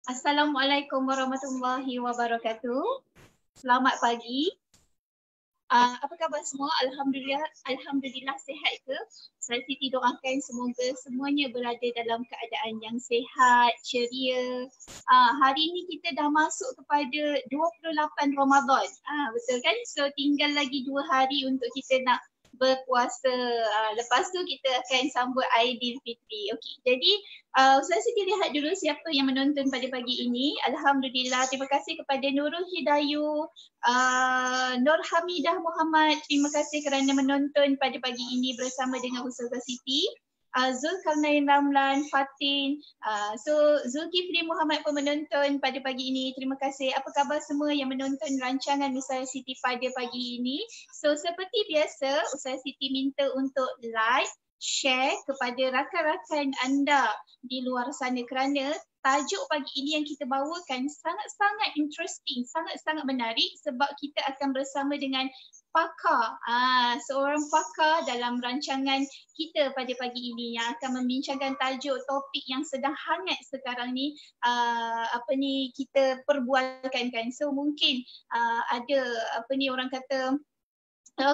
Assalamualaikum warahmatullahi wabarakatuh. Selamat pagi. Apa khabar semua? Alhamdulillah sihat ke? Saya Siti doakan semoga semuanya berada dalam keadaan yang sihat, ceria. Hari ini kita dah masuk kepada 28 Ramadan. Betul kan? So tinggal lagi 2 hari untuk kita nak berpuasa. Lepas tu kita akan sambut Aidilfitri. Okey. Jadi Ustaz Siti lihat dulu siapa yang menonton pada pagi ini. Alhamdulillah, terima kasih kepada Nurul Hidayu, Nur Hamidah Muhammad. Terima kasih kerana menonton pada pagi ini bersama dengan Ustazah Siti. Zulkarnain Ramlan, Fatin, Zulkifli Muhammad pun menonton pada pagi ini. Terima kasih. Apa khabar semua yang menonton rancangan Ustazah Siti pada pagi ini? So seperti biasa, Ustazah Siti minta untuk like, share kepada rakan-rakan anda di luar sana kerana tajuk pagi ini yang kita bawakan sangat-sangat interesting, sangat-sangat menarik sebab kita akan bersama dengan pakar, seorang pakar dalam rancangan kita pada pagi ini yang akan membincangkan tajuk topik yang sedang hangat sekarang ni, kita perbualkan kan. So mungkin ada orang kata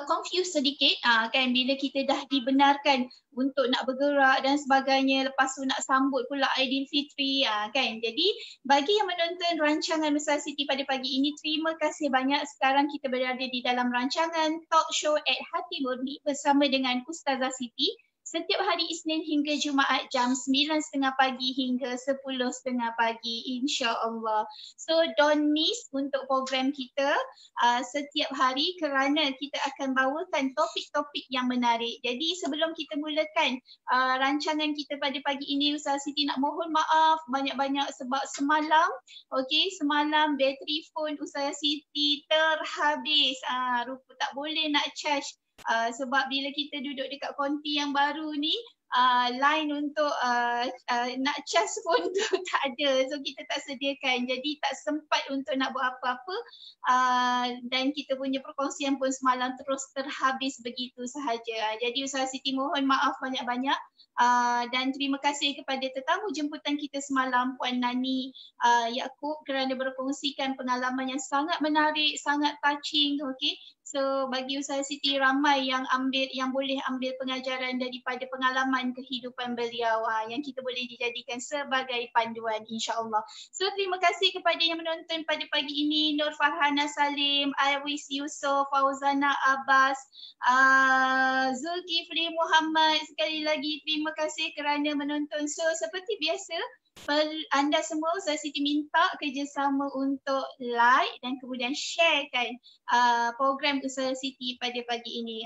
confused sedikit kan bila kita dah dibenarkan untuk nak bergerak dan sebagainya, lepas tu nak sambut pula Aidilfitri kan. Jadi bagi yang menonton rancangan Ustazah Siti pada pagi ini, terima kasih banyak. Sekarang kita berada di dalam rancangan Talk Show at Hati Murni bersama dengan Ustazah Siti setiap hari Isnin hingga Jumaat jam 9.30 pagi hingga 10.30 pagi, insya-Allah. So don't miss untuk program kita setiap hari kerana kita akan bawakan topik-topik yang menarik. Jadi sebelum kita mulakan rancangan kita pada pagi ini, Ustazah Siti nak mohon maaf banyak-banyak sebab semalam bateri phone Ustazah Siti terhabis. Rupa tak boleh nak charge. Sebab bila kita duduk dekat konti yang baru ni, line untuk nak charge phone tu tak ada. So kita tak sediakan. Jadi tak sempat untuk nak buat apa-apa. Dan kita punya perkongsian pun semalam terus terhabis begitu sahaja. Jadi Ustazah Siti mohon maaf banyak-banyak. Dan terima kasih kepada tetamu jemputan kita semalam, Puan Nani Yaakob, kerana berkongsikan pengalaman yang sangat menarik, sangat touching. Okay. So bagi Ustazah Siti ramai yang boleh ambil pengajaran daripada pengalaman kehidupan beliau yang kita boleh dijadikan sebagai panduan, insya-Allah. So terima kasih kepada yang menonton pada pagi ini, Nur Farhana Salim, Awis Yusof, Fauzana Abbas, Zulkifli Muhammad, sekali lagi terima kasih kerana menonton. So seperti biasa, anda semua Ustazah Siti minta kerjasama untuk like dan kemudian sharekan program Ustazah Siti pada pagi ini.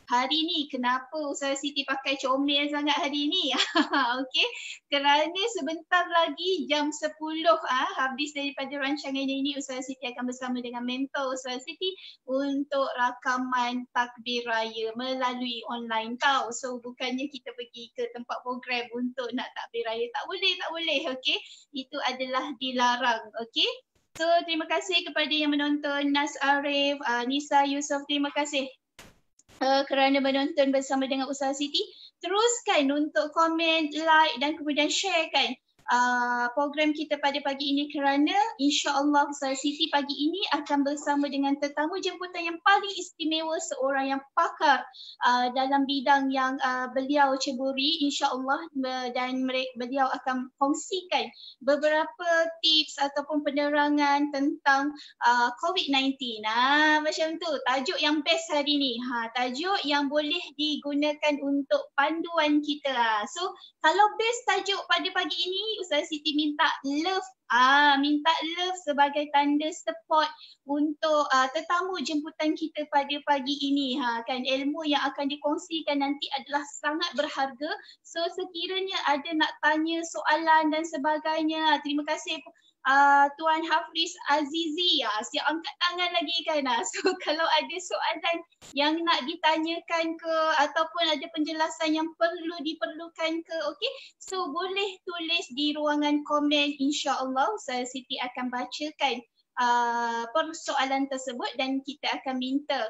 Hari ni kenapa Ustazah Siti pakai comel sangat hari ni? Okey, kerana sebentar lagi jam 10 habis daripada rancangan ini, Ustazah Siti akan bersama dengan mentor Ustazah Siti untuk rakaman takbir raya melalui online tau. So bukannya kita pergi ke tempat program untuk nak takbir raya. Tak boleh. Okey, itu adalah dilarang. Okey. So terima kasih kepada yang menonton, Nas Arif, Nisa Yusof, terima kasih kerana menonton bersama dengan Ustazah Siti. Teruskan untuk komen, like dan kemudian sharekan program kita pada pagi ini kerana insya-Allah Ustazah Siti pagi ini akan bersama dengan tetamu jemputan yang paling istimewa, seorang yang pakar dalam bidang yang beliau ceburi, insya-Allah, dan beliau akan kongsikan beberapa tips ataupun penerangan tentang COVID-19. Macam tu tajuk yang best hari ni. Tajuk yang boleh digunakan untuk panduan kita. So kalau best tajuk pada pagi ini, Ustazah Siti minta love. Minta love sebagai tanda support untuk tetamu jemputan kita pada pagi ini. Kan ilmu yang akan dikongsikan nanti adalah sangat berharga. So sekiranya ada nak tanya soalan dan sebagainya, terima kasih Tuan Hafiz Azizi, siap angkat tangan lagi kan. So kalau ada soalan yang nak ditanyakan ke ataupun ada penjelasan yang perlu diperlukan ke, okey, so boleh tulis di ruangan komen, insya-Allah Ustazah Siti akan bacakan persoalan tersebut dan kita akan minta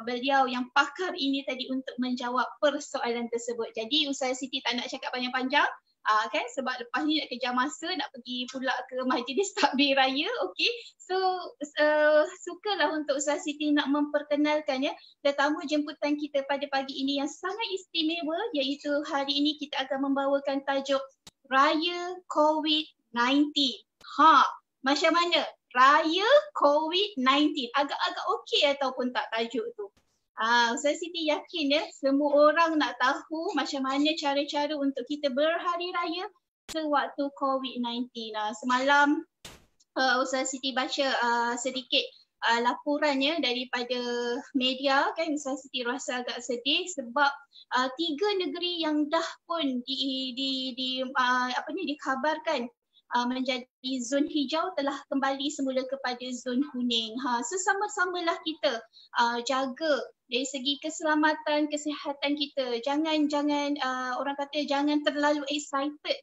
beliau yang pakar ini tadi untuk menjawab persoalan tersebut. Jadi Ustazah Siti tak nak cakap panjang-panjang, Kan sebab lepas ni nak kejar masa nak pergi pula ke majlis takbir raya. Okey. So sukalah untuk Ustaz Siti nak memperkenalkan ya tetamu jemputan kita pada pagi ini yang sangat istimewa, iaitu hari ini kita akan membawakan tajuk Raya COVID-19. Macam mana? Raya COVID-19. Agak-agak okey ataupun tak tajuk tu? Ustaz Siti yakin ya semua orang nak tahu macam mana cara-cara untuk kita berhari raya sewaktu COVID-19. Semalam Ustaz Siti baca sedikit laporannya daripada media kan. Ustaz Siti rasa agak sedih sebab 3 negeri yang dah pun dikabarkan menjadi zon hijau telah kembali semula kepada zon kuning. So sama-samalah kita jaga dari segi keselamatan, kesihatan kita. Jangan orang kata jangan terlalu excited.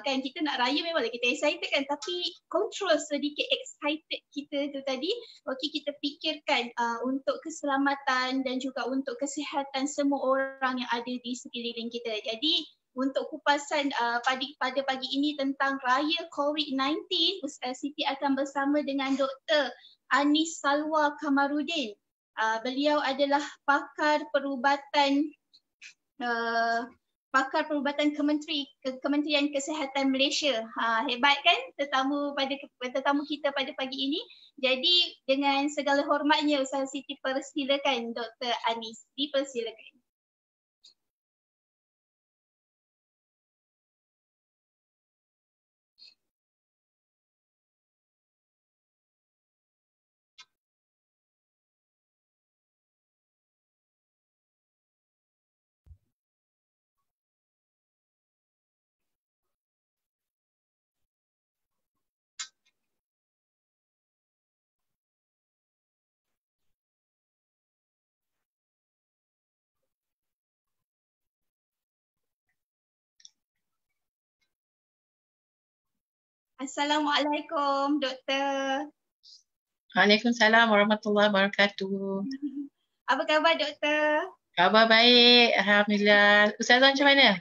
Kan kita nak raya memanglah kita excited kan, tapi control sedikit excited kita tu tadi. Okey, kita fikirkan untuk keselamatan dan juga untuk kesihatan semua orang yang ada di sekeliling kita. Jadi untuk kupasan pada pagi ini tentang Raya COVID-19, Ustaz Siti akan bersama dengan Dr. Anis Salwa Kamarudin. Beliau adalah pakar perubatan Kementerian Kesihatan Malaysia. Hebat kan tetamu kita pada pagi ini. Jadi dengan segala hormatnya Ustaz Siti persilakan Dr. Anis, dipersilakan. Assalamualaikum, Doktor. Waalaikumsalam warahmatullahi wabarakatuh. Apa khabar, Doktor? Khabar baik, Alhamdulillah. Ustazah macam mana?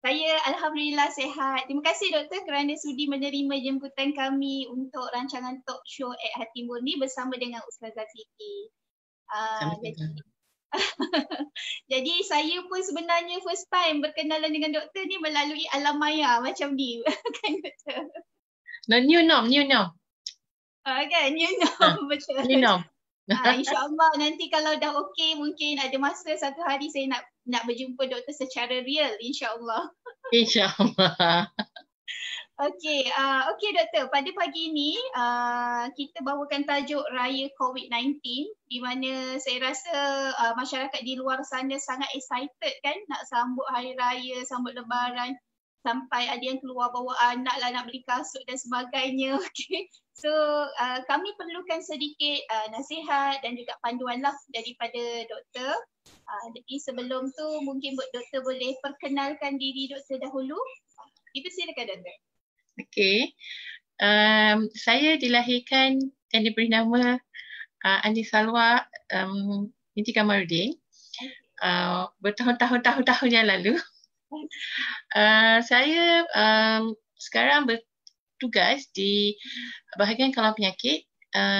Saya Alhamdulillah sihat. Terima kasih, Doktor, kerana sudi menerima jemputan kami untuk rancangan talk show at Hati Murni bersama dengan Ustazah Siti. Jadi saya pun sebenarnya first time berkenalan dengan Doktor ni melalui alam maya macam ni. Kan, Doktor? No, new norm. Kan, new norm. Betul. New norm. InsyaAllah nanti kalau dah okey mungkin ada masa satu hari saya nak berjumpa doktor secara real, insyaAllah. InsyaAllah. Okey, doktor, pada pagi ini kita bawakan tajuk Raya COVID-19 di mana saya rasa masyarakat di luar sana sangat excited kan nak sambut hari raya, sambut lebaran. Sampai ada yang keluar bawa anak lah nak beli kasut dan sebagainya. Okay. So kami perlukan sedikit nasihat dan juga panduan lah daripada doktor. Jadi sebelum tu mungkin doktor boleh perkenalkan diri doktor dahulu. Dipersilakan doktor. Okey. Saya dilahirkan dan diberi nama Anis Salwa binti Kamarudin. Bertahun-tahun yang lalu. Saya sekarang bertugas di bahagian kawal penyakit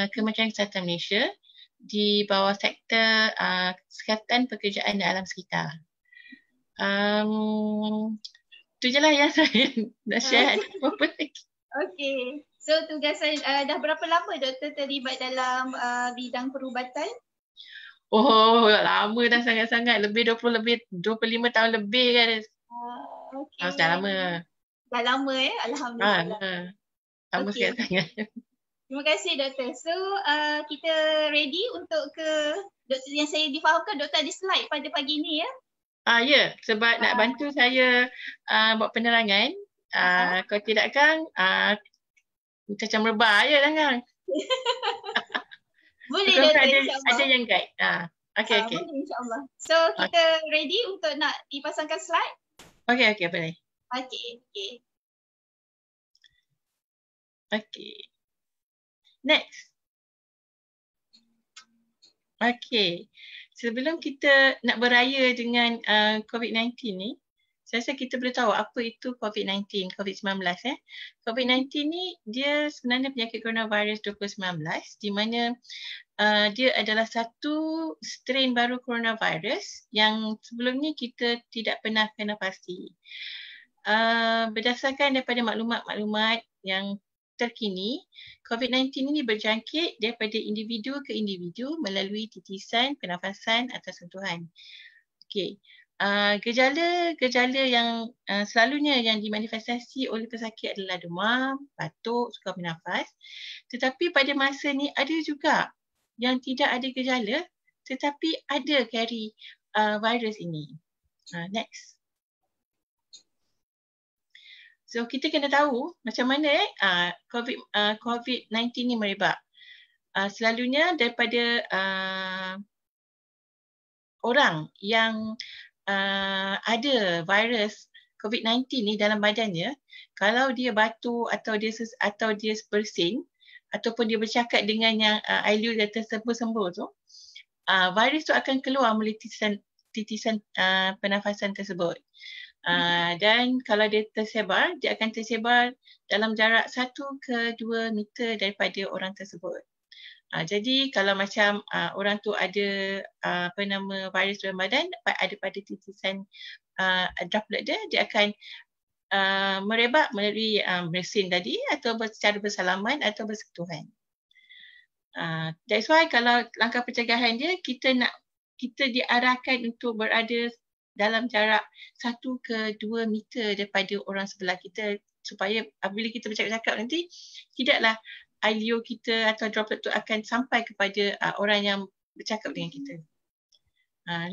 Kementerian Kesihatan Malaysia di bawah sektor kesihatan pekerjaan dan alam sekitar. Itu je lah yang saya nak share. Apa lagi? Okey. So tugasan dah berapa lama doktor terlibat dalam bidang perubatan? Oh, lama dah sangat-sangat. Lebih 25 tahun lebih kan. Okay. Dah lama. Dah lama ya, Alhamdulillah. Lama sangat. Terima kasih doktor. So kita ready untuk ke doktor yang saya difahamkan doktor ada slide pada pagi ni ya? Ya, sebab nak bantu saya buat penerangan. Kalau tidak kan macam merebah je lah kan. Boleh doktor insyaAllah. Ada yang guide. Okay. Boleh insyaAllah. So kita ready untuk nak dipasangkan slide? Okay, boleh. Okay. Next. Okay. Sebelum kita nak beraya dengan COVID-19 ni, saya rasa kita boleh tahu apa itu COVID-19, COVID-19 COVID-19 ni dia sebenarnya penyakit coronavirus 2019 di mana dia adalah satu strain baru coronavirus yang sebelum ni kita tidak pernah kena pasti. Berdasarkan daripada maklumat-maklumat yang terkini, COVID-19 ini berjangkit daripada individu ke individu melalui titisan, pernafasan atau sentuhan. Okey. Gejala-gejala yang selalunya yang dimanifestasi oleh pesakit adalah demam, batuk, sukar bernafas. Tetapi pada masa ni ada juga yang tidak ada gejala tetapi ada carry virus ini. Next. So kita kena tahu macam mana COVID-19 ni merebak. Selalunya daripada orang yang ada virus COVID-19 ni dalam badannya, kalau dia batuk atau dia bersin ataupun dia bercakap dengan yang ilu yang tersembuh-sembuh tu, virus tu akan keluar melalui titisan pernafasan tersebut. Dan kalau dia tersebar, dia akan tersebar dalam jarak 1 ke 2 meter daripada orang tersebut. Jadi kalau macam orang tu ada virus dalam badan, ada pada titisan droplet dia akan merebak melalui bersin tadi atau secara bersalaman atau bersentuhan. That's why kalau langkah pencegahan dia, kita diarahkan untuk berada dalam jarak 1 ke 2 meter daripada orang sebelah kita supaya apabila kita bercakap-cakap nanti tidaklah ILO kita atau droplet tu akan sampai kepada orang yang bercakap dengan kita.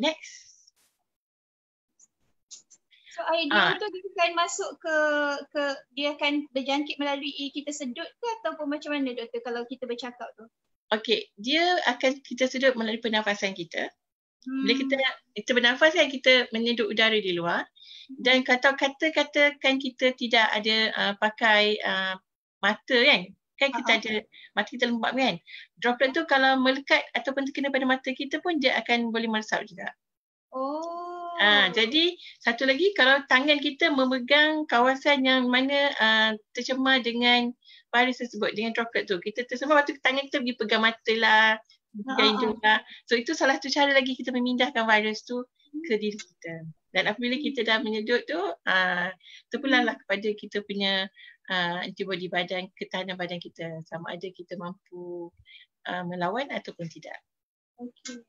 Next. So ILO tu dia akan masuk ke dia akan berjangkit melalui kita sedut ke ataupun macam mana doktor kalau kita bercakap tu? Okey, dia akan kita sedut melalui pernafasan kita. Bila kita bernafas kan kita menyedut udara di luar dan katakan kita tidak ada pakai mata kan kita ada mata kita lembab kan. Droplet tu kalau melekat ataupun terkena pada mata kita pun dia akan boleh meresap juga. Jadi satu lagi kalau tangan kita memegang kawasan yang mana tercemar dengan virus tersebut dengan droplet tu, kita tercemar waktu tangan kita pergi pegang mata lah, pegang hidung lah. So itu salah satu cara lagi kita memindahkan virus tu ke diri kita. Dan apabila kita dah menyedut tu, terpulanglah kepada kita punya antibody badan, ketahanan badan kita sama ada kita mampu melawan ataupun tidak. Okey.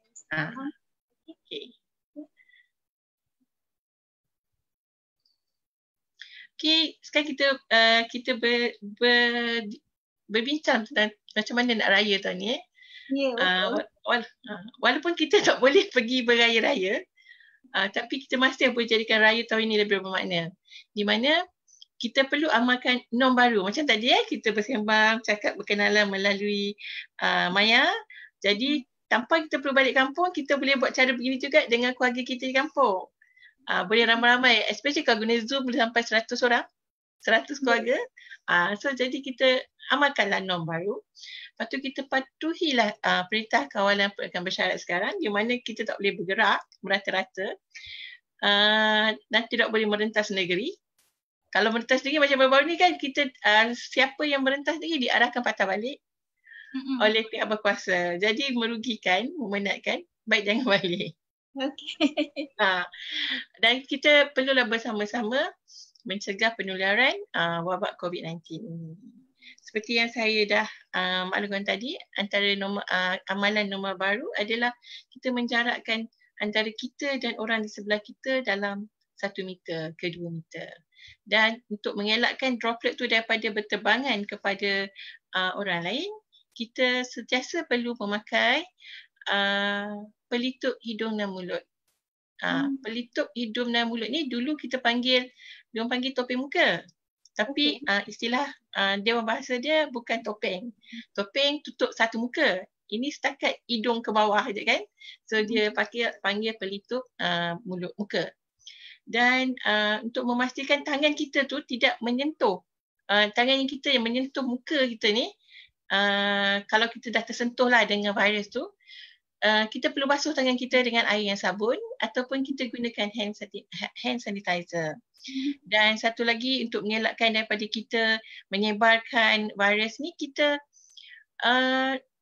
Okey. Okey, sekarang kita berbincang tentang macam mana nak raya tahun ni. Walaupun kita tak boleh pergi beraya-raya, tapi kita masih boleh jadikan raya tahun ini lebih bermakna. Di mana kita perlu amalkan norm baru. Macam tadi kita bersembang, cakap berkenalan melalui maya. Jadi tanpa kita perlu balik kampung, kita boleh buat cara begini juga dengan keluarga kita di kampung. Boleh ramai-ramai, especially kalau guna Zoom boleh sampai 100 orang, 100 keluarga. So jadi kita amalkanlah norm baru. Lepas tu kita patuhilah perintah kawalan pergerakan bersyarat sekarang di mana kita tak boleh bergerak merata-rata dan tidak boleh merentas negeri. Kalau merentas negeri macam baru-baru ni kan kita siapa yang merentas negeri diarahkan patah balik oleh pihak berkuasa. Jadi merugikan, memenatkan, baik jangan balik. Okey. Dan kita perlulah bersama-sama mencegah penularan wabak COVID-19 ini. Seperti yang saya dah maklumkan tadi, antara amalan norma baru adalah kita menjarakkan antara kita dan orang di sebelah kita dalam 1 meter ke 2 meter. Dan untuk mengelakkan droplet tu daripada berterbangan kepada orang lain, kita sentiasa perlu memakai pelitup hidung dan mulut. Pelitup hidung dan mulut ni dulu kita panggil topeng muka. Tapi istilah Dewan Bahasa dia bukan topeng. Topeng tutup satu muka. Ini setakat hidung ke bawah je kan. So dia panggil pelitup mulut muka. Dan untuk memastikan tangan kita tu tidak menyentuh tangan kita yang menyentuh muka kita ni, kalau kita dah tersentuh lah dengan virus tu, kita perlu basuh tangan kita dengan air yang sabun ataupun kita gunakan hand sanitizer. Dan satu lagi untuk mengelakkan daripada kita menyebarkan virus ni, kita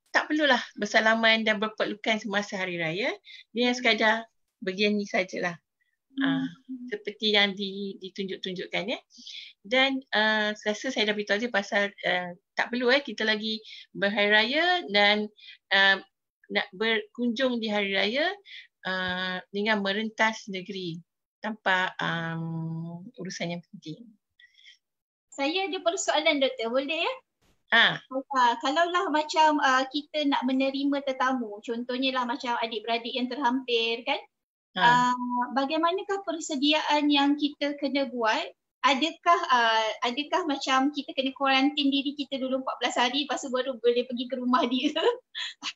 tak perlulah bersalaman dan berpelukan semasa hari raya. Dia sekadar begini sajalah. Seperti yang ditunjuk-tunjukkan ya. Dan rasa saya dah beritahu je pasal tak perlu kita lagi berhari raya dan nak berkunjung di hari raya dengan merentas negeri tanpa urusan yang penting. Saya ada persoalan doktor, boleh ya? Kalaulah macam kita nak menerima tetamu, contohnya lah macam adik-beradik yang terhampir kan, bagaimanakah persediaan yang kita kena buat? Adakah macam kita kena kuarantin diri kita dulu 14 hari lepas tu baru boleh pergi ke rumah dia?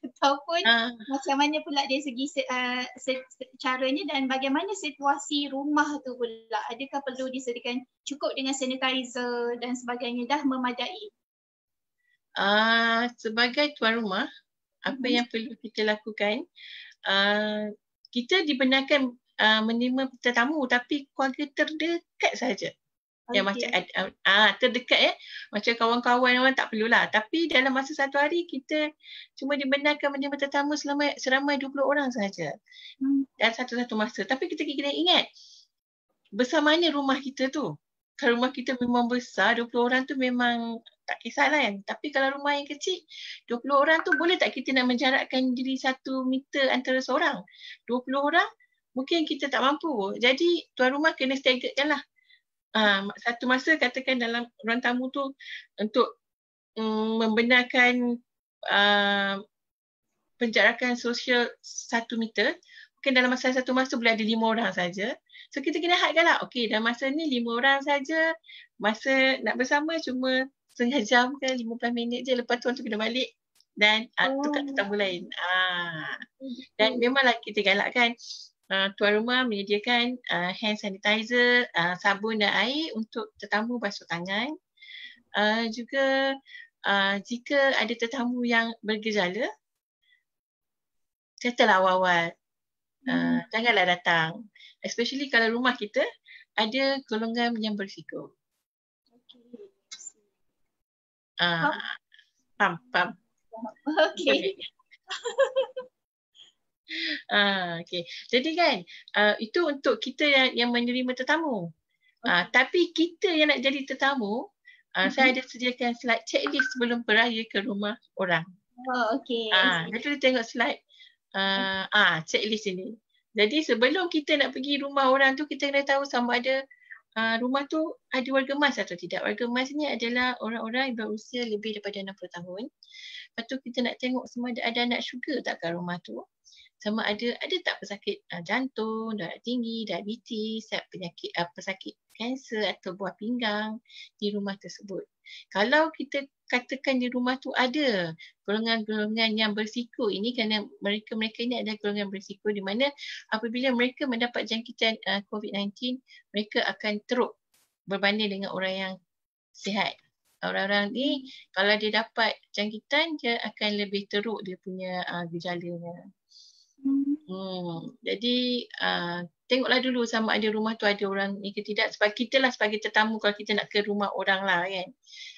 Ataupun macam mana pula dari segi caranya, dan bagaimana situasi rumah tu pula? Adakah perlu disediakan cukup dengan sanitizer dan sebagainya, dah memadai? Sebagai tuan rumah, apa yang perlu kita lakukan, kita dibenarkan menerima tetamu tapi keluarga terdekat saja. Yang macam terdekat macam kawan-kawan orang tak perlulah. Tapi dalam masa satu hari kita cuma dibenarkan menerima tetamu seramai 20 orang saja. Dan satu-satu masa. Tapi kita kena ingat, besar mana rumah kita tu? Kalau rumah kita memang besar, 20 orang tu memang tak kisahlah kan. Tapi kalau rumah yang kecil, 20 orang tu boleh tak kita nak menjarakkan diri 1 meter antara seorang? 20 orang mungkin kita tak mampu. Jadi tuan rumah kena staggerkan lah. Satu masa katakan dalam ruang tamu tu untuk membenarkan penjarakan sosial 1 meter, mungkin dalam masa satu masa boleh ada 5 orang saja. So kita kena hadkan lah, okey dalam masa ni 5 orang saja, masa nak bersama cuma setengah jam ke 15 minit je, lepas tu kena balik dan tukar tetamu lain. Dan memanglah kita galakkan tuan rumah menyediakan hand sanitizer, sabun dan air untuk tetamu basuh tangan. Juga jika ada tetamu yang bergejala, katalah awal-awal, janganlah datang. Especially kalau rumah kita ada golongan yang berisiko. Faham. Okey. Okay. Jadi kan itu untuk kita yang menerima tetamu. Tapi kita yang nak jadi tetamu, saya ada sediakan slide checklist sebelum beraya ke rumah orang. Okey. Jadi tengok slide checklist ini. Jadi sebelum kita nak pergi rumah orang tu, kita kena tahu sama ada rumah tu ada warga emas atau tidak. Warga emas ni adalah orang-orang yang berusia lebih daripada 60 tahun. Lepas tu kita nak tengok sama ada anak sugar tak kat rumah tu. Sama ada tak pesakit jantung, darah tinggi, diabetes, penyakit pesakit kanser atau buah pinggang di rumah tersebut. Kalau kita katakan di rumah tu ada golongan-golongan yang berisiko, ini kerana mereka ini adalah golongan berisiko di mana apabila mereka mendapat jangkitan COVID-19, mereka akan teruk berbanding dengan orang yang sihat. Orang-orang ni kalau dia dapat jangkitan, dia akan lebih teruk dia punya gejalanya. Jadi tengoklah dulu sama ada rumah tu ada orang ni ke tidak. Sebab kita lah sebagai tetamu kalau kita nak ke rumah orang lah kan.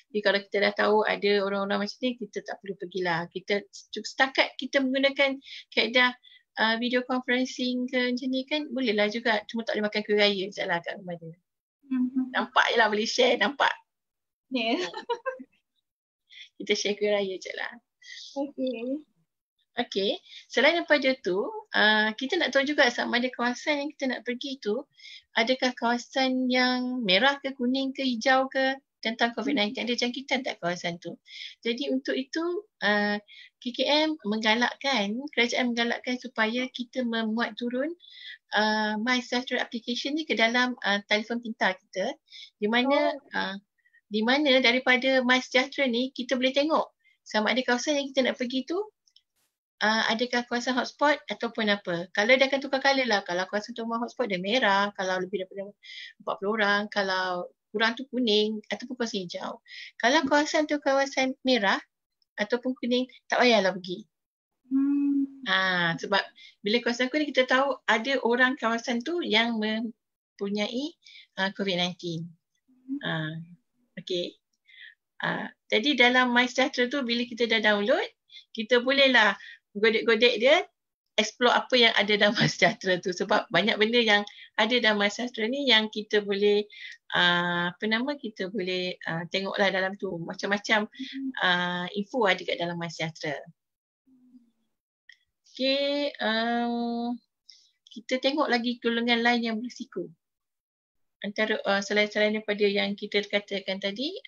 Jadi kalau kita dah tahu ada orang-orang macam ni, kita tak perlu pergilah. Kita setakat kita menggunakan kaedah video conferencing ke macam ni kan, bolehlah juga. Cuma tak boleh makan kuih raya je lah kat rumah dia. Nampak je lah, boleh share, nampak. Kita share kuih raya je lah. Okey, selain daripada tu, kita nak tahu juga sama ada kawasan yang kita nak pergi tu, adakah kawasan yang merah ke, kuning ke, hijau ke tentang COVID-19, ada jangkitan tak kawasan tu. Jadi untuk itu, KKM kerajaan menggalakkan supaya kita memuat turun MySejahtera application ni ke dalam telefon pintar kita, di mana daripada MySejahtera ni kita boleh tengok sama ada kawasan yang kita nak pergi tu adakah kawasan hotspot ataupun apa. Kalau dia akan tukar colour lah. Kalau kawasan tu hotspot dia merah, kalau lebih daripada 40 orang, kalau kurang tu kuning ataupun kawasan hijau. Kalau kawasan tu kawasan merah ataupun kuning, tak payahlah pergi. Sebab bila kawasan kuning kita tahu ada orang kawasan tu yang mempunyai COVID-19. Okey. Jadi dalam MySejahtera tu bila kita dah download, kita bolehlah godek-godek dia, explore apa yang ada dalam MySejahtera tu. Sebab banyak benda yang ada dalam MySejahtera ni yang kita boleh kita boleh tengoklah dalam tu. Macam-macam info ada kat dalam MySejahtera. Okey, kita tengok lagi golongan lain yang berisiko. Antara selain daripada yang kita katakan tadi,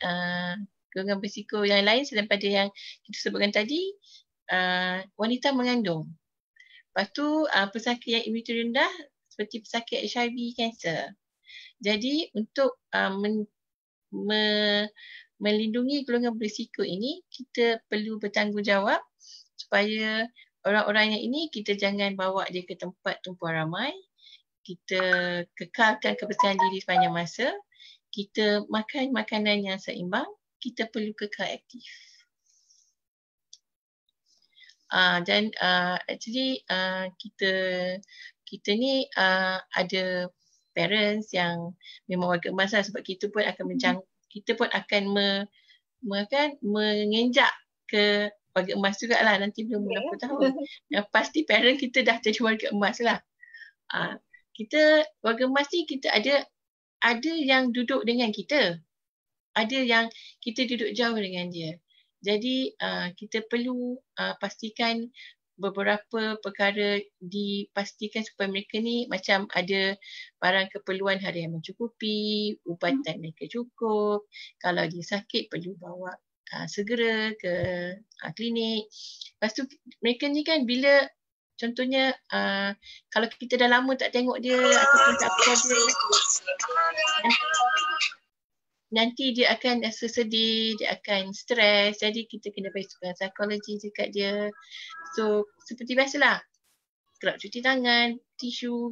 golongan berisiko yang lain selain daripada yang kita sebutkan tadi, wanita mengandung. Lepas tu pesakit yang imuniti rendah seperti pesakit HIV, kanser. Jadi untuk melindungi golongan berisiko ini, kita perlu bertanggungjawab supaya orang-orang yang ini kita jangan bawa dia ke tempat tumpuan ramai. Kita kekalkan kebersihan diri sepanjang masa. Kita makan makanan yang seimbang. Kita perlu kekal aktif. Actually kita ni ada parents yang memang warga emas lah, sebab kita pun akan mengenjak ke warga emas jugalah nanti belum 60 tahun. Yang pasti parent kita dah jadi warga emas lah. Kita warga emas ni kita ada yang duduk dengan kita. Ada yang kita duduk jauh dengan dia. Jadi kita perlu pastikan beberapa perkara dipastikan supaya mereka ni macam ada barang keperluan harian mencukupi, ubatan mereka cukup. Kalau dia sakit perlu bawa segera ke klinik. Lepas tu mereka ni kan bila contohnya kalau kita dah lama tak tengok dia ataupun tak call dia, nanti dia akan rasa sedih, dia akan stres. Jadi kita kena bagi sokongan psikologi dekat dia. So seperti biasalah, kerap cuci tangan,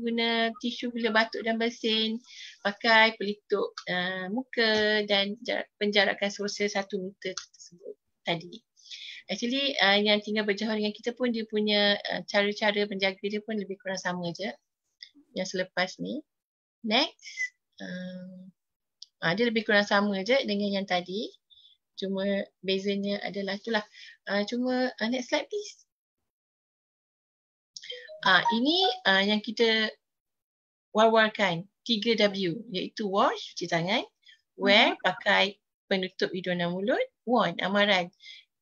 guna tisu bila batuk dan bersin, pakai pelitup muka dan penjarakan sosial 1 meter tersebut tadi. Actually yang tinggal berjauh dengan kita pun dia punya cara-cara menjaga dia pun lebih kurang sama je yang selepas ni. Next. Dia lebih kurang sama je dengan yang tadi. Cuma bezanya adalah itulah. Next slide please. Ini yang kita war-warkan 3W, iaitu wash, cuci tangan, wear, pakai penutup hidung dan mulut, warn, amaran.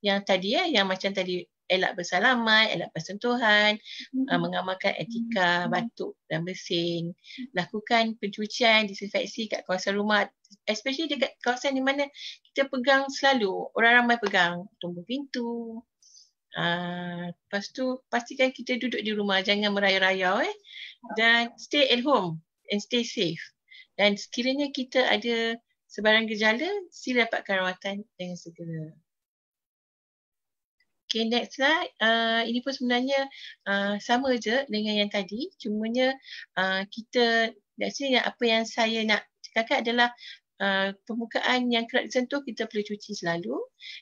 Yang tadi yang macam tadi, elak bersalaman, elak bersentuhan, mengamalkan etika batuk dan bersin, lakukan pencucian, disinfeksi kat kawasan rumah, especially dekat kawasan di mana kita pegang selalu, orang ramai pegang, tumbuk pintu. Lepas tu pastikan kita duduk di rumah, jangan merayau-rayau dan stay at home and stay safe. Dan sekiranya kita ada sebarang gejala, sila dapatkan rawatan dengan segera. Okay, next slide. Ini pun sebenarnya sama je dengan yang tadi. Cumanya kita, apa yang saya nak cakap adalah permukaan yang kerap disentuh kita perlu cuci selalu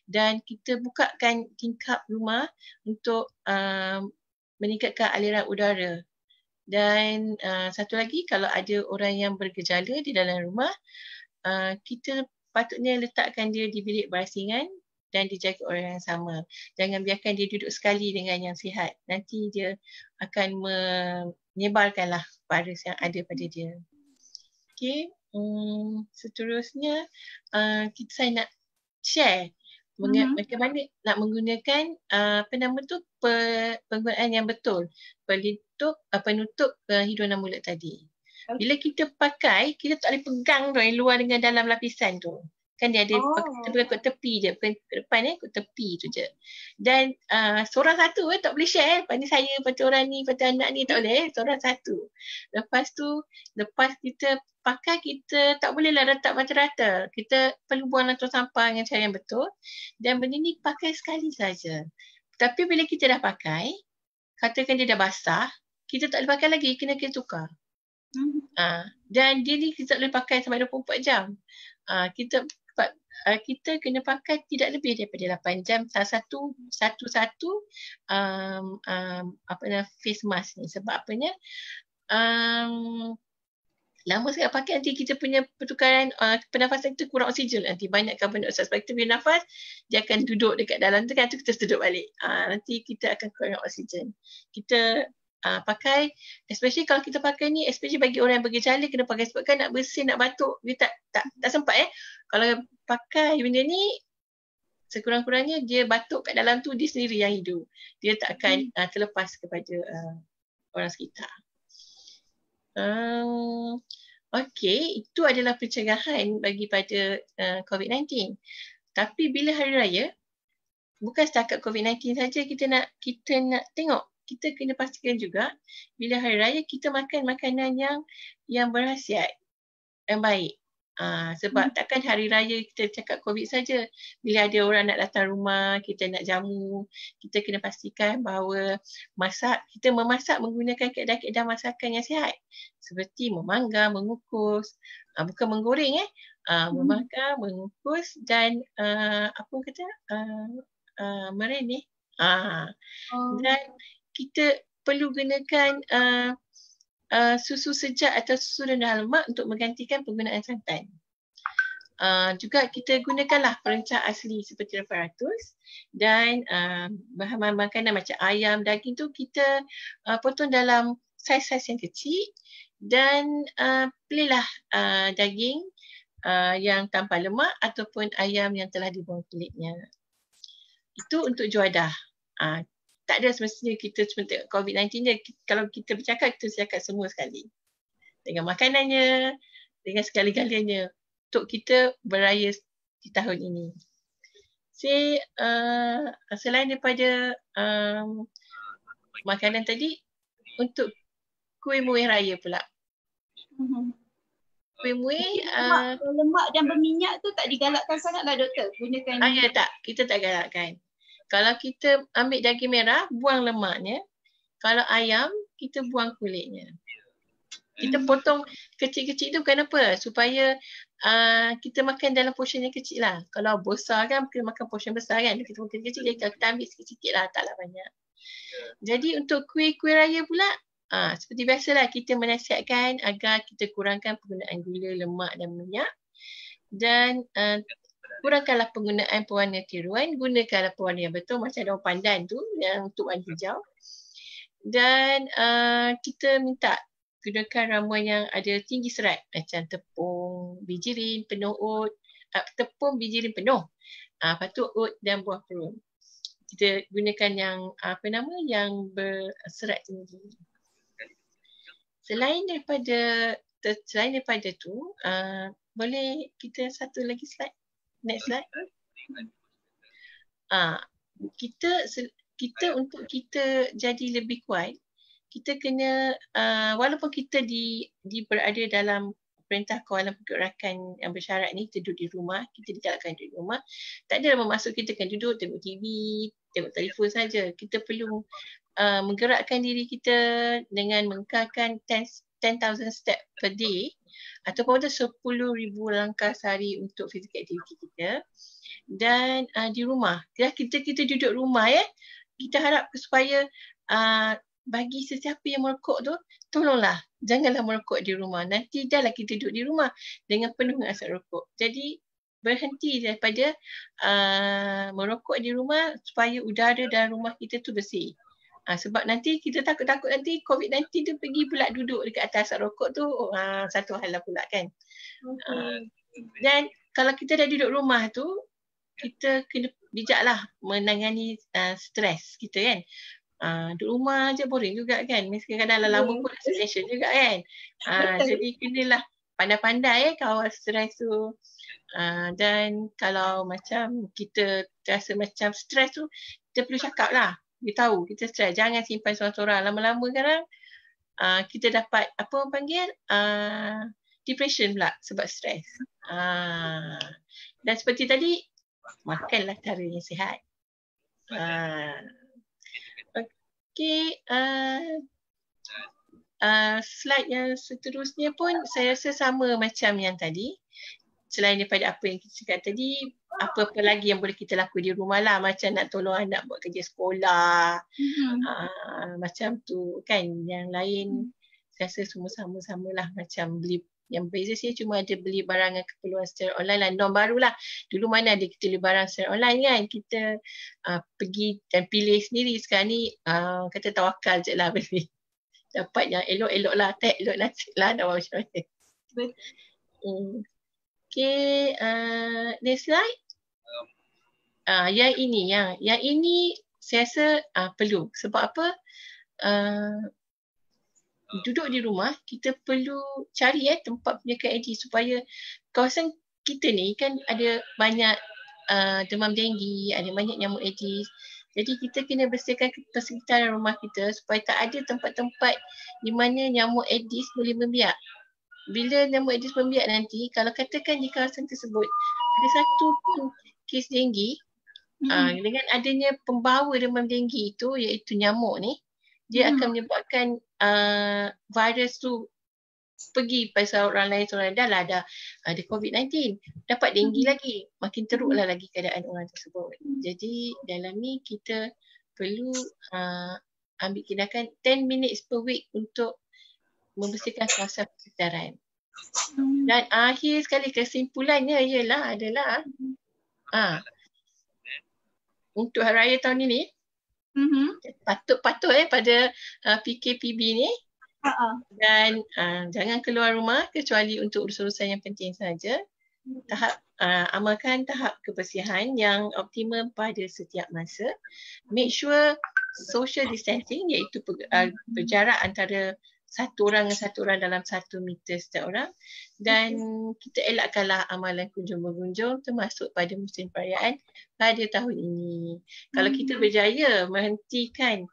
dan kita bukakan tingkap rumah untuk meningkatkan aliran udara. Dan satu lagi, kalau ada orang yang bergejala di dalam rumah, kita patutnya letakkan dia di bilik berasingan dan dijaga orang yang sama. Jangan biarkan dia duduk sekali dengan yang sihat. Nanti dia akan menyebarkanlah virus yang ada pada dia. Okay. Seterusnya saya nak share bagaimana nak menggunakan penggunaan yang betul penutup hidung dan mulut tadi. Bila kita pakai, kita tak boleh pegang tu yang luar dengan dalam lapisan tu. Kan dia ada kita pegang kat tepi je, bukan ke depan kat tepi tu je. Dan seorang satu tak boleh share. Lepas ni saya, lepas tu orang ni, lepas tu anak ni, tak boleh. Seorang satu. Lepas tu, lepas kita pakai, kita tak bolehlah letak rata-rata. Kita perlu buang dalam tong sampah dengan cara yang betul. Dan benda ni pakai sekali saja. Tapi bila kita dah pakai, katakan dia dah basah, kita tak boleh pakai lagi, kena tukar. Dan dia ni kita tak boleh pakai sampai 24 jam. Kita sebab kita kena pakai tidak lebih daripada 8 jam satu face mask ni. Sebab apanya? Lama sangat pakai nanti kita punya pertukaran pernafasan kita kurang oksigen, nanti banyak karbon dioksida. Sebab kita punya nafas, dia akan duduk dekat dalam tu kan, tu kita sedut balik. Nanti kita akan kurang oksigen. Kita pakai, especially kalau kita pakai ni, especially bagi orang yang bergejala kena pakai, sebab kan nak bersin, nak batuk, dia tak sempat Kalau pakai benda ni, sekurang-kurangnya dia batuk kat dalam tu, dia sendiri yang hidup. Dia tak akan terlepas kepada orang sekitar. Okey, itu adalah pencegahan bagi pada COVID-19. Tapi bila hari raya, bukan setakat COVID-19 saja kita nak tengok. Kita kena pastikan juga bila hari raya kita makan makanan yang berkhasiat, yang baik. Sebab takkan hari raya kita cakap COVID saja. Bila ada orang nak datang rumah, kita nak jamu, kita kena pastikan bahawa kita memasak menggunakan kaedah-kaedah masakan yang sihat. Seperti memanggang, mengukus, bukan menggoreng memanggang, mengukus dan merenih. Dan kita perlu gunakan susu sejak atau susu rendah lemak untuk menggantikan penggunaan santan. Juga kita gunakanlah perencah asli seperti 800 dan bahan makanan macam ayam, daging tu kita potong dalam saiz-saiz yang kecil dan pilihlah daging yang tanpa lemak ataupun ayam yang telah dibuang kulitnya. Itu untuk juadah. Tak ada semestinya kita cuma tengok COVID-19 je. Kalau kita bercakap, kita cakap semua sekali. Dengan makanannya, dengan segala-galanya untuk kita beraya di tahun ini. Selain daripada makanan tadi, untuk kuih muih raya pula. Kuih muih... lemak dan berminyak tu tak digalakkan sangatlah doktor? Gunakan... Ya tak, kita tak galakkan. Kalau kita ambil daging merah, buang lemaknya. Kalau ayam, kita buang kulitnya. Kita potong kecil-kecil tu kenapa? Supaya kita makan dalam portion yang kecil lah. Kalau besar kan, kita makan portion besar kan. Kita makan kecil, jadi kita ambil sikit-sikit lah, taklah banyak. Jadi untuk kuih-kuih raya pula, seperti biasalah kita menasihatkan agar kita kurangkan penggunaan gula, lemak dan minyak. Dan kurangkanlah penggunaan pewarna tiruan, gunakanlah pewarna yang betul macam daun pandan tu yang untuk warna hijau. Dan kita minta gunakan ramuan yang ada tinggi serat macam tepung bijirin penuh oat, tepung bijirin penuh, lepas tu oat dan buah perun. Kita gunakan yang yang berserat tinggi. Selain daripada tu, boleh kita satu lagi slide? Next slide. Kita untuk kita jadi lebih kuat, kita kena walaupun kita berada dalam perintah kawalan pergerakan yang bersyarat ni, kita duduk di rumah, kita digalakkan duduk di rumah. Tak ada bermaksud kita akan duduk tengok TV, tengok telefon saja. Kita perlu menggerakkan diri kita dengan mengekalkan 10,000 step per day ataupun 10,000 langkah sehari untuk physical activity kita. Dan di rumah, kita duduk rumah kita harap supaya bagi sesiapa yang merokok tu, tolonglah janganlah merokok di rumah. Nanti dahlah kita duduk di rumah dengan penuh asap rokok. Jadi berhenti daripada merokok di rumah supaya udara dalam rumah kita tu bersih. Sebab nanti kita takut-takut nanti COVID-19 tu pergi pula duduk dekat atas asap rokok tu, satu hal lah pula kan. Dan kalau kita dah duduk rumah tu, kita kena bijaklah menangani stres kita kan. Duduk rumah je boring juga kan. Kadang-kadang lama pun isolation juga kan. Jadi kenalah pandai-pandai kawal stres tu. Dan kalau macam kita rasa macam stres tu, kita perlu cakap lah. Dia tahu kita stres. Jangan simpan seorang-seorang. Lama-lama sekarang kita dapat apa orang panggil depression pula sebab stres. Dan seperti tadi, makanlah cara yang sihat. Okey, slide yang seterusnya pun saya rasa sama macam yang tadi. selain daripada apa yang kita cakap tadi, apa-apa lagi yang boleh kita lakukan di rumah lah, macam nak tolong anak buat kerja sekolah, macam tu kan. Yang lain saya rasa semua sama-sama lah, macam beli. Yang beza sih cuma ada beli barangan keperluan secara online lah. Norm baru lah. Dulu mana ada kita beli barang secara online kan. Kita pergi dan pilih sendiri. Sekarang ni kata tawakal je lah beli. Dapat yang elok-elok lah. Tak elok nasib lah. Dah macam mana. Okay. Next slide. Yang ini saya rasa perlu. Sebab apa? Duduk di rumah, kita perlu cari tempat penyakit Aedes supaya kawasan kita ni kan ada banyak demam denggi, ada banyak nyamuk Aedes. Jadi kita kena bersihkan persekitaran rumah kita supaya tak ada tempat-tempat di mana nyamuk Aedes boleh membiak. Bila nyamuk Aedes membiak nanti, kalau katakan di kawasan tersebut ada satu pun kes denggi, dengan adanya pembawa demam denggi itu, iaitu nyamuk ni, dia akan menyebabkan virus tu pergi pada orang lain, dah lah ada COVID-19, dapat denggi lagi, makin teruklah lagi keadaan orang tersebut. Jadi dalam ni kita perlu ambil tindakan 10 minutes per week untuk membersihkan kawasan persekitaran. Dan akhir sekali kesimpulannya adalah untuk hari raya tahun ini, patut pada PKPB ni, dan jangan keluar rumah kecuali untuk urusan-urusan yang penting saja. Amalkan tahap kebersihan yang optimum pada setiap masa. Make sure social distancing, iaitu berjarak antara satu orang dengan satu orang dalam 1 meter setiap orang. Dan kita elakkanlah amalan kunjung-mengunjung termasuk pada musim perayaan pada tahun ini. Kalau kita berjaya menghentikan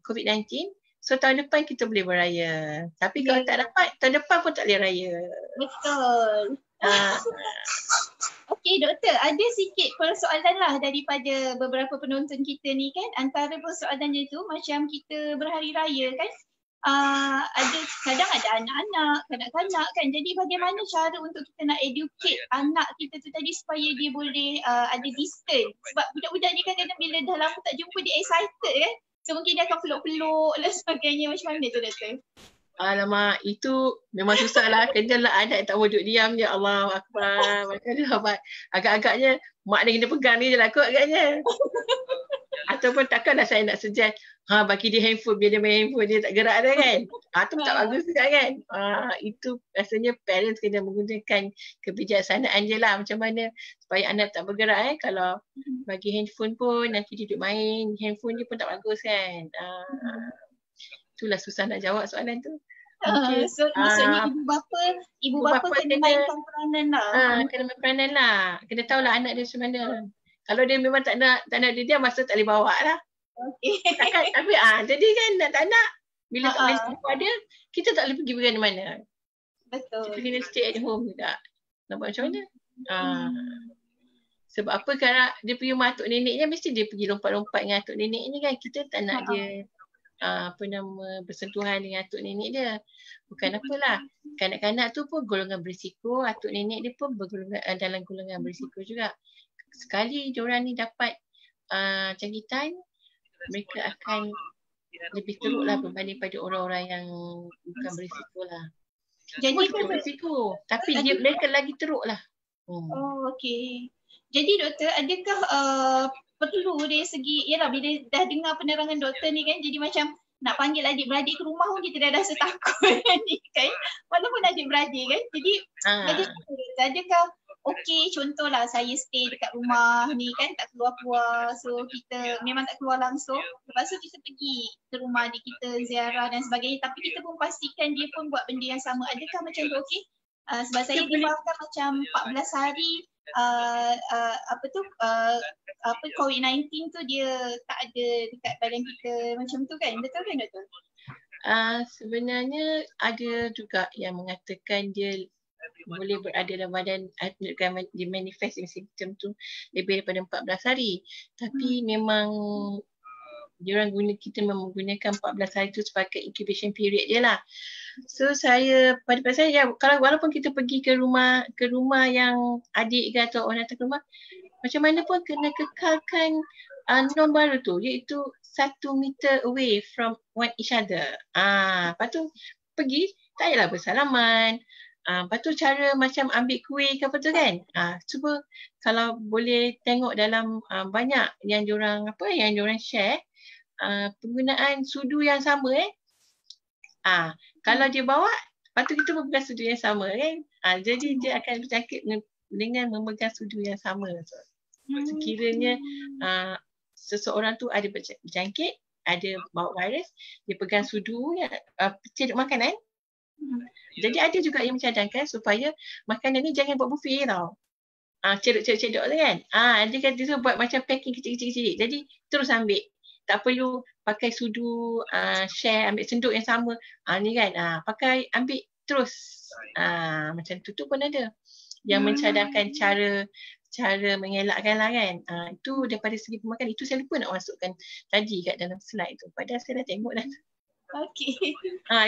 COVID-19, so tahun depan kita boleh beraya. Tapi kalau tak dapat, tahun depan pun tak boleh raya. Betul. Okey doktor, ada sikit persoalan lah daripada beberapa penonton kita ni kan. Antara persoalannya tu macam kita berhari raya kan, ada kadang ada anak-anak, kanak-kanak kan. Jadi bagaimana cara untuk kita nak educate anak kita tu tadi supaya dia boleh ada distance. Sebab budak-budak ni kadang-kadang bila dah lama tak jumpa dia excited kan. So mungkin dia akan peluk-peluk dan sebagainya. Macam mana tu doktor? Alamak, itu memang susah lah. Kenalah anak tak mau duduk diam je. Allah Akbar. Agak-agaknya mak dia kena pegang ni je lah kot agaknya. Ataupun takkanlah saya nak suggest bagi dia handphone, biar dia main handphone, dia tak gerak dah kan. Itu tak bagus juga kan. Itu rasanya parents kena menggunakan kebijaksanaan je lah. Macam mana supaya anak tak bergerak Kalau bagi handphone pun nanti dia duduk main, handphone dia pun tak bagus kan. Itulah susah nak jawab soalan tu. So maksudnya ibu bapa kena mainkan peranan lah. Kena main peranan lah. Kena tahulah anak dia macam mana. Kalau dia memang tak nak dia diam, masa tak boleh bawa lah. Tapi jadi kan tak nak. Bila tak boleh jumpa dia, kita tak boleh pergi mana-mana. Betul. Kita kena stay at home juga. Nak buat macam mana? Sebab apa kalau dia pergi rumah atuk neneknya, mesti dia pergi lompat-lompat dengan atuk nenek ni kan. Kita tak nak dia bersentuhan dengan atuk nenek dia. Bukan apalah. Kanak-kanak tu pun golongan berisiko, atuk nenek dia pun dalam golongan berisiko juga. Sekali diorang ni dapat jangkitan, mereka akan lebih teruk lah berbanding pada orang-orang yang bukan berisiko lah. Jadi kita berisiko, tapi mereka lagi teruk lah. Okey. Jadi doktor, adakah perlu dari segi, yalah bila dah dengar penerangan doktor ni kan, jadi macam nak panggil adik-beradik ke rumah pun kita dah rasa takut kan. Walaupun adik-beradik kan. Jadi adakah okey, contohlah saya stay dekat rumah ni kan, tak keluar-keluar. So kita memang tak keluar langsung. Lepas tu kita pergi ke rumah adik kita, ziarah dan sebagainya. Tapi kita pun pastikan dia pun buat benda yang sama. Adakah macam tu okey? Sebab saya dimaafkan macam 14 hari COVID-19 tu dia tak ada dekat badan kita macam tu kan. Betul kan doktor? Sebenarnya ada juga yang mengatakan dia boleh berada dalam badan, dia manifest simptom tu lebih daripada 14 hari. Tapi memang kita menggunakan 14 hari tu sebagai incubation period dia lah. So saya pada saya kalau walaupun kita pergi ke rumah yang adik ke atau orang datang ke rumah, macam mana pun kena kekalkan norm baru tu, iaitu 1 meter away from one each other. Lepas tu pergi, tak payahlah bersalaman. Lepas tu cara macam ambil kuih ke apa tu kan. Cuba kalau boleh tengok dalam banyak yang diorang share, penggunaan sudu yang sama kalau dia bawa, lepas tu kita memegang sudu yang sama kan. Jadi dia akan berjangkit dengan memegang sudu yang sama. So, sekiranya seseorang tu ada berjangkit, ada bawa virus, dia pegang sudu, cedok makanan. Jadi ada juga yang mencadangkan supaya makanan ni jangan buat buffet tau. Cedok tu kan. Dia kata dia buat macam packing kecil-kecil. Jadi terus ambil. Tak perlu pakai sudu, share, ambil senduk yang sama. Ni kan, pakai, ambil terus. Macam tu pun ada. Yang mencadangkan cara mengelakkan lah kan. Itu daripada segi pemakan, itu saya lupa nak masukkan tadi kat dalam slide tu. Padahal saya dah tengok dah. Okey.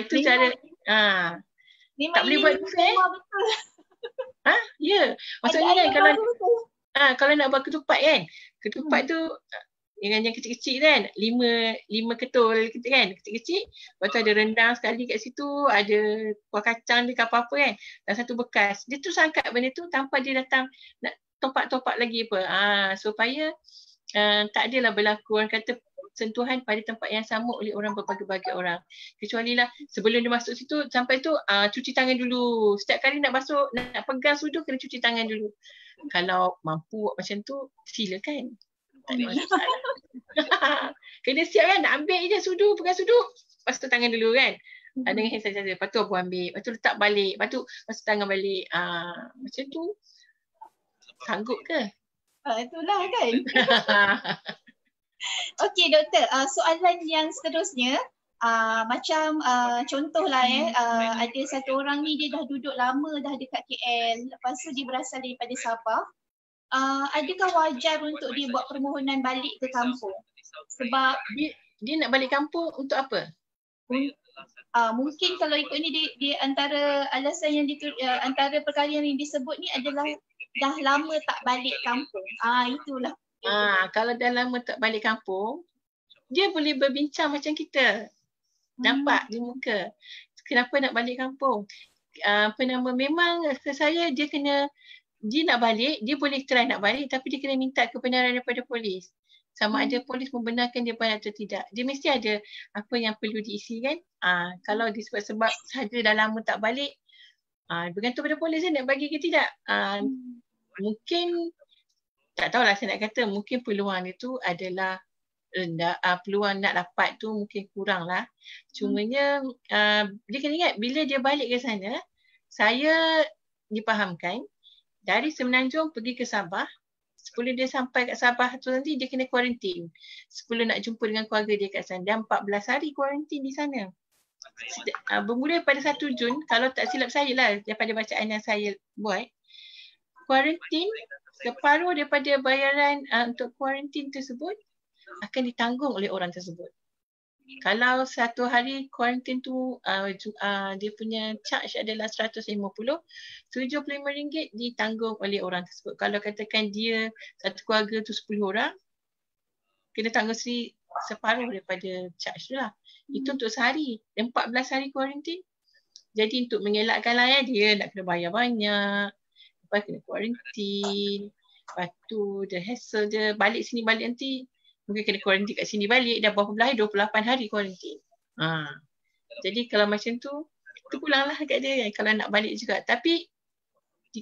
Itu cara. Tak boleh buat buffet. Ya. Maksudnya kan kalau nak buat ketupat kan. Ketupat tu dengan yang kecil-kecil kan. 5 ketul kan. Kecil-kecil. Lepas tu ada rendang sekali kat situ. Ada kuah kacang dia ke apa-apa kan. Dan satu bekas. Dia terus angkat benda tu tanpa dia datang nak topak-topak lagi apa. Supaya tak adalah berlaku orang kata sentuhan pada tempat yang sama oleh orang berbagai-bagai orang. Kecuali lah sebelum dia masuk situ, sampai tu cuci tangan dulu. Setiap kali nak masuk, nak pegang sudu kena cuci tangan dulu. Kalau mampu buat macam tu, silakan. Tak ada masalah. Kena siap kan, nak ambil je sudu, pegang sudu, basuh tangan dulu kan. Dengan hand sanitizer. Lepas tu aku ambil, lepas tu letak balik, lepas tu basuh tangan balik. Macam tu, sanggup ke? Itulah kan. Okey doktor, soalan yang seterusnya, macam contohlah ada satu orang ni dia dah duduk lama dah dekat KL, lepas tu dia berasal daripada Sabah. Adakah wajar untuk dia buat permohonan balik ke kampung? Sebab dia nak balik kampung untuk apa? Mungkin kalau ikut ni dia antara alasan yang antara perkara yang disebut ni adalah dah lama tak balik kampung. Itulah. Kalau dah lama tak balik kampung, dia boleh berbincang macam kita. Nampak di muka. Kenapa nak balik kampung? Memang ke saya dia nak balik, dia boleh try nak balik tapi dia kena minta kebenaran daripada polis. Sama ada polis membenarkan dia balik atau tidak. Dia mesti ada apa yang perlu diisi kan. Kalau disebab sahaja dah lama tak balik, bergantung pada polis nak bagi ke tidak. Mungkin tak tahulah saya nak kata, mungkin peluang itu adalah rendah, peluang nak dapat tu mungkin kurang lah. Cumanya dia kena ingat bila dia balik ke sana, saya dipahamkan dari Semenanjung pergi ke Sabah, sebelum dia sampai kat Sabah tu nanti dia kena kuarantin. Sebelum nak jumpa dengan keluarga dia kat sana, dan 14 hari kuarantin di sana. Bermula pada 1 Jun, kalau tak silap saya lah daripada bacaan yang saya buat, kuarantin, separuh daripada bayaran untuk kuarantin tersebut akan ditanggung oleh orang tersebut. Kalau 1 hari kuarantin tu dia punya charge adalah RM150, RM75 ditanggung oleh orang tersebut. Kalau katakan dia satu keluarga tu 10 orang, kena tanggung separuh daripada charge tu lah. Itu untuk sehari. 14 hari kuarantin. Jadi untuk mengelakkan lah dia nak kena bayar banyak. Lepas kena kuarantin. Lepas tu the hassle dia balik sini balik nanti. Mungkin kena kuarantin kat sini balik. Dah berapa belah 28 hari kuarantin. Jadi kalau macam tu, pulanglah kat dia kalau nak balik juga. Tapi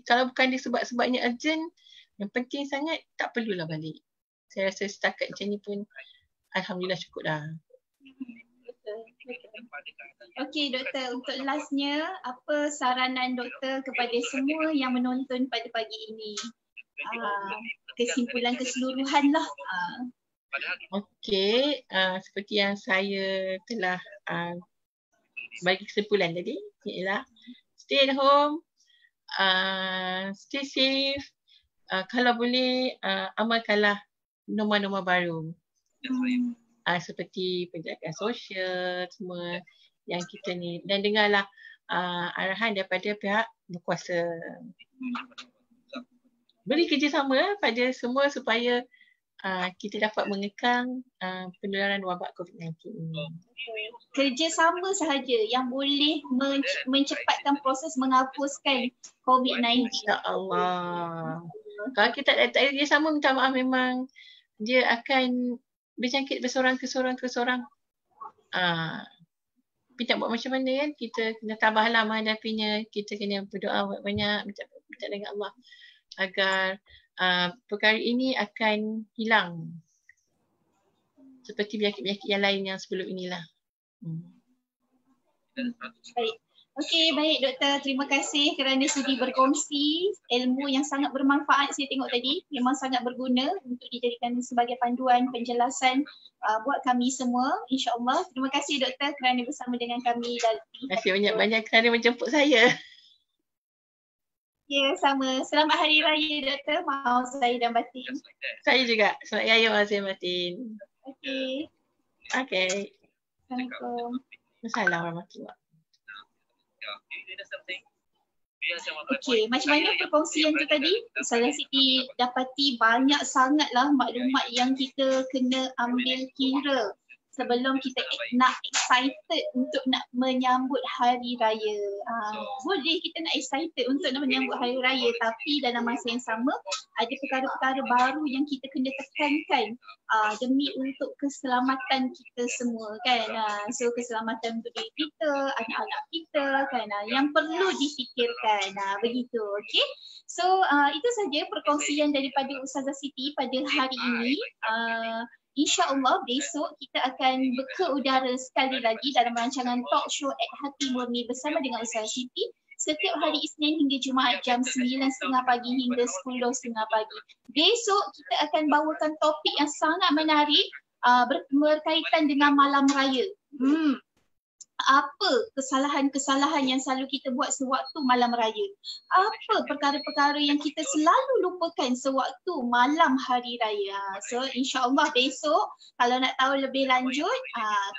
kalau bukan dia sebab-sebabnya urgent, yang penting sangat, tak perlulah balik. Saya rasa setakat macam ni pun alhamdulillah cukup dah. Okey doktor, untuk lastnya, apa saranan doktor kepada semua yang menonton pada pagi ini? Kesimpulan keseluruhan lah. Okey, seperti yang saya telah bagi kesimpulan tadi, ialah stay at home, stay safe, kalau boleh amalkanlah norma-norma baru. seperti penjagaan sosial semua yang kita ni, dan dengarlah arahan daripada pihak berkuasa. Beri kerjasama pada semua supaya kita dapat mengekang penularan wabak COVID-19 ini. Kerjasama sahaja yang boleh mencepatkan proses menghapuskan COVID-19. InsyaAllah. Kalau kita tak ada kerjasama, minta maaf, memang dia akan berjangkit bersorang ke sorang. Tapi tak buat macam mana kan? Kita kena tabahlah menghadapinya. Kita kena berdoa banyak-banyak, minta dengan Allah agar perkara ini akan hilang seperti penyakit-penyakit yang lain yang sebelum inilah. Baik. Okey, baik Doktor. Terima kasih kerana sudi berkongsi ilmu yang sangat bermanfaat saya tengok tadi. Memang sangat berguna untuk dijadikan sebagai panduan penjelasan buat kami semua, insya-Allah. Terima kasih Doktor kerana bersama dengan kami. Terima kasih banyak-banyak kerana menjemput saya. Ya, sama. Selamat Hari Raya Doktor. Maaf zahir dan batin. Saya juga. Selamat Raya maaf zahir batin. Okey. Assalamualaikum. Assalamualaikum warahmatullahi. Okey, macam mana perkongsian tu tadi? Ustazah Siti dapati banyak sangatlah maklumat yang kita kena ambil kira sebelum kita nak excited untuk nak menyambut hari raya. Boleh kita nak excited untuk nak menyambut hari raya, tapi dalam masa yang sama ada perkara-perkara baru yang kita kena tekankan demi untuk keselamatan kita semua kan. So keselamatan untuk diri kita, anak-anak kita kan, yang perlu difikirkan. Begitu, okey. So itu saja perkongsian daripada Ustazah Siti pada hari ini. InsyaAllah besok kita akan ke udara sekali lagi dalam rancangan talk show at Hati Murni bersama dengan Ustazah Siti setiap hari Isnin hingga Jumaat jam 9.30 pagi hingga 10.30 pagi. Besok kita akan bawakan topik yang sangat menarik berkaitan dengan malam raya. Apa kesalahan-kesalahan yang selalu kita buat sewaktu malam raya? Apa perkara-perkara yang kita selalu lupakan sewaktu malam hari raya? So insya-Allah besok kalau nak tahu lebih lanjut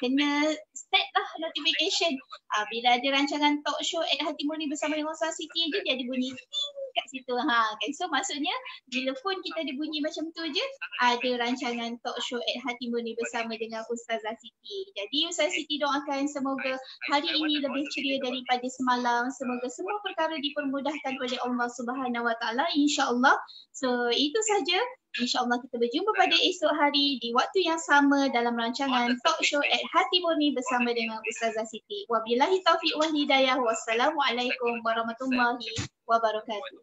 kena set lah notification. Bila ada rancangan talk show at Hati Murni bersama dengan Ustazah Siti je dia ada bunyi ting kat situ. Kan? So maksudnya bila phone kita ada bunyi macam tu je ada rancangan talk show at Hati Murni bersama dengan Ustazah Siti. Jadi Ustazah Siti doakan semoga hari ini lebih ceria daripada semalam. Semoga semua perkara dipermudahkan oleh Allah Subhanahu Wa Taala, insya-Allah. So itu saja. InsyaAllah kita berjumpa pada esok hari di waktu yang sama dalam rancangan talk show at Hati Murni bersama dengan Ustazah Siti. Wabillahi taufiq wal hidayah. Wassalamualaikum warahmatullahi wabarakatuh.